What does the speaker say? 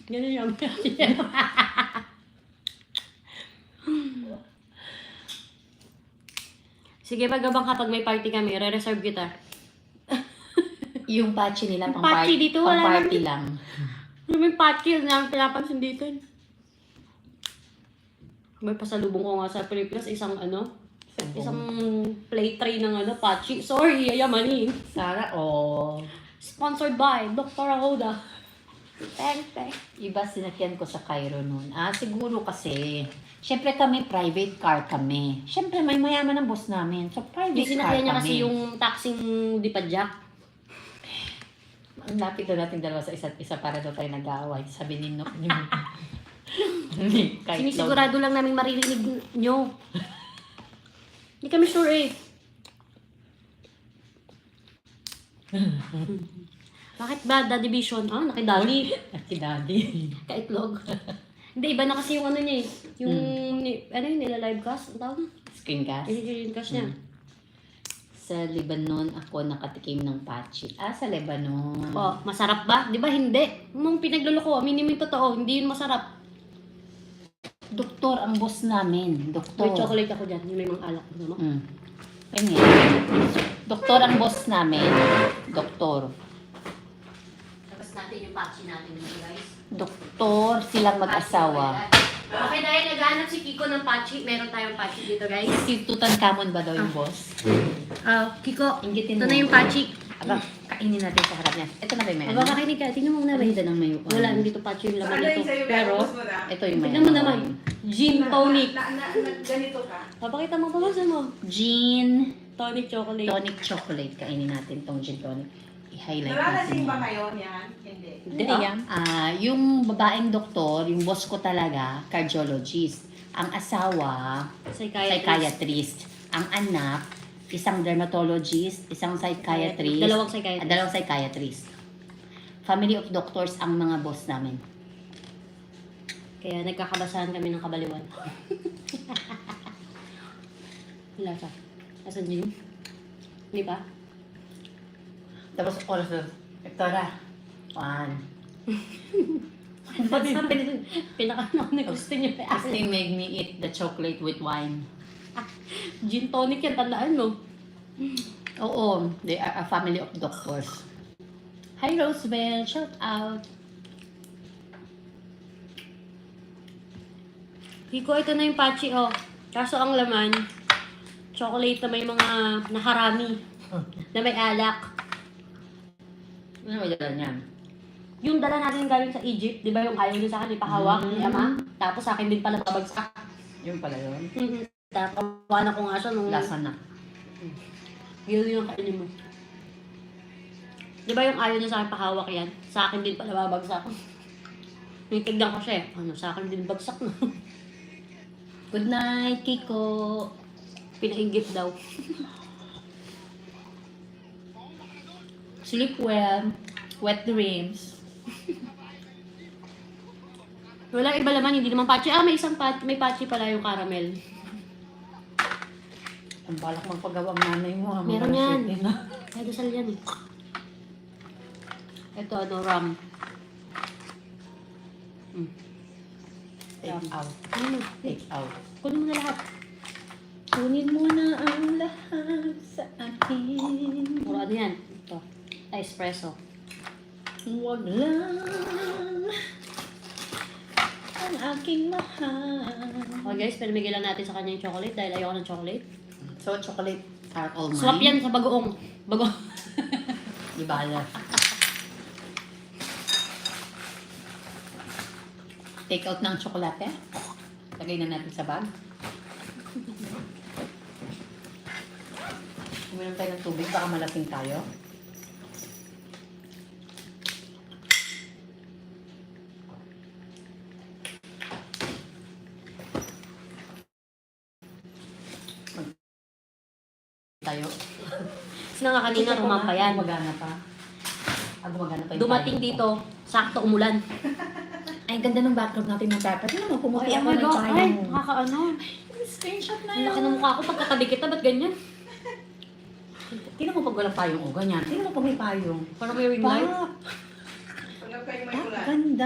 Ganun yung Sige, pagabang kapag may party kami, re-reserve kita. Yung patchy nila, Yung patchy dito, wala pang party lang. May patchy na pinapansin dito. May pasalubong ko nga sa Pilipinas, isang plate tray ng patchy. Sorry, yayamanin. Sara, Sponsored by Dr. Ahoda. Thanks. Iba sinakyan ko sa Cairo noon. Siguro kasi, syempre kami, private car kami. Syempre, may mayaman ang boss namin. So, private Di car sinakyan niya kami. kasi yung taxing di pa jack. Ang lapit daw natin dalawa sa isa't isa para daw tayo nag-aaway. Sabi ni Nok. Sinisigurado lang namin maririnig nyo. Hindi kami sure eh. Bakit ba Daddy Vision? Nakidali. Nakidali. Kaitlog. Hindi, iba na kasi yung niya eh. Yung, nila-live cast. Ang tawag na? Screencast? Screencast niya. Sa Lebanon, ako nakatikim ng patchy. Sa Lebanon. Masarap ba? Di ba hindi? Nung pinagluloko, minimum totoo, hindi yun masarap. Doktor ang boss namin. Doktor. May chocolate ako dyan, yung may mga alak. Ano? Ayun. Doktor ang boss namin. Doktor. Tapos natin yung patchy natin, guys. Doktor, silang mag-asawa. Okay, dahil naghanap si Kiko ng patchy, meron tayong patchy dito, guys. Si Tutankhamun ba daw yung boss? Kiko, Inggitin ito mo. na yung patchy. Aba, kainin natin sa harap niya. Ito na ba yung may Aba, kakinig ka. Tingnan mo na ba? Ganda ng may Wala, hindi to patchy yung laman nito. Pero, ito yung may tignan mo naman. Gin tonic. Ganito ka. Papakita mo, pabasan mo. Gin Tonic chocolate. tonic chocolate. Kainin natin tong gin tonic. I-highlight Nalalasing natin. ba kayo niyan? Hindi. Hindi yan. Yung babaeng doktor, yung boss ko talaga, cardiologist. Ang asawa, psychiatrist. Ang anak, isang dermatologist, isang psychiatrist. Dalawang psychiatrist. Dalawang psychiatrist. Family of doctors ang mga boss namin. Kaya nagkakabasahan kami ng kabaliwan. Wala siya. Asan yun? Hindi pa? Tapos oras doon, Victoria, Ba't sa pinaka-ano na gusto niyo? Christine made me eat the chocolate with wine. Gin tonic yan, tandaan mo. Oo, they are a family of doctors. Hi Rosebell, shout out. Kiko, ito na yung patchy, Kaso ang laman, chocolate na may mga naharami. Na may alak. Ano may dala niyan? Yung dala natin galing sa Egypt, di ba yung ayaw niya sa akin, ipahawak ni Ama? Tapos sa akin din pala babagsak. Yung pala yun. Tapawa na ko nga siya nung... Lasa na. Yun yung kainin mo. Di ba yung ayaw niya sa akin pahawak yan? Sa akin din pala babagsak. Tignan ko siya sa akin din bagsak na. Good night, Kiko. Pinainggit daw. Sleep well. Wet dreams. Wala iba laman, hindi naman patchy. May patchy pala yung caramel. Ang balak magpagawa ang nanay mo. Meron yan. Kaya dasal yan eh. Ito ram. Take out. Ano? Take out. Kunin mo na lahat. Kunin mo na ang lahat sa akin. Puro yan. Ito. Espresso. Huwag lang ang aking mahal. Okay guys, pinamigay lang natin sa kanya yung chocolate dahil ayoko ng chocolate. So, chocolate are all mine. Swap yan sa bagoong. Bagoong. Di bala. Take out ng tsokolate. Lagay na natin sa bag. Uminom tayo ng tubig, baka malasing tayo. Tayo. Kasi nga kanina rumampa yan. Gumagana pa. Gumagana pa yung Dumating tayo. dito, sakto umulan. Ay, ganda ng background natin ng pepper. Tingnan mo, pumuti Ay, ako my ng God. tayo. Ay, nakakaano. Screenshot na Ang yun. laki ng mukha ko pagkatabi kita, ba't ganyan? Tingnan mo pag walang payong o ganyan. Tingnan mo pag may payong. Parang may ring light. Pak! Pag kayo may ulan. Ganda.